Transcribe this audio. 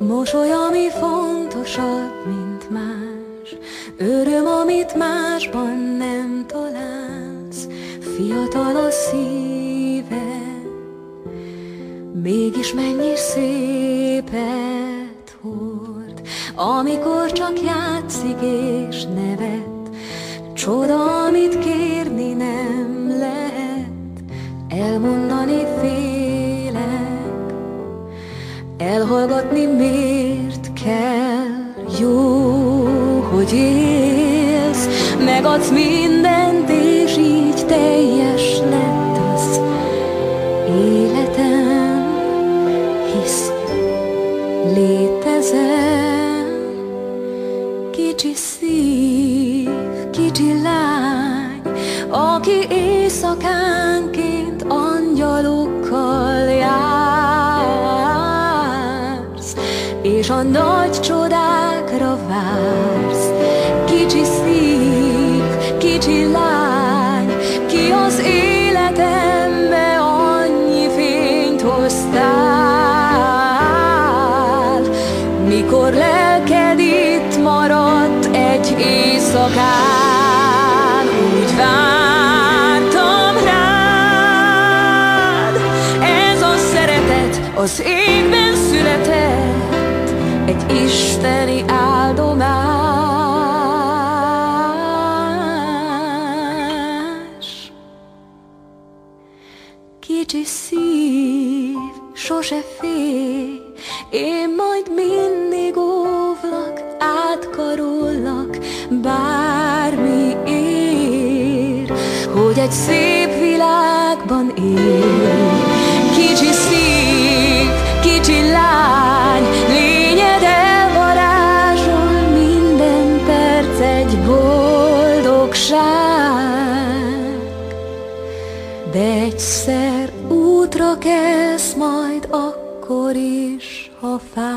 Mosoly, ami fontosabb, mint más, öröm, amit másban nem találsz. Fiatal a szíve, mégis mennyi szépet hord, amikor csak játszik és nevet. Csoda, amit kérni nem lehet, elmondani félek, elhallgatni miért kell. Jó, hogy élsz, megadsz mindent, és így teljes lett az életem, hisz létezem. Kicsi szív, kicsi lány, aki éjszakánként angyalokkal jársz, és a nagy csodákra vársz. Kicsi szív, kicsi lány, ki az életembe annyi fényt hoztál, mikor lelked itt maradt egy éjszakán. Úgy vártam rád, ez a szeretet az égben született, egy isteni áldomás. Kicsi szív, sose félj, én majd mindig óvlak, átkarollak, bármi ér, hogy egy szép világban élj. Kicsi szív, kicsi lány, lényed elvarázsol, minden perc egy boldogság. De egyszer útra kelsz majd akkor is, ha fáj.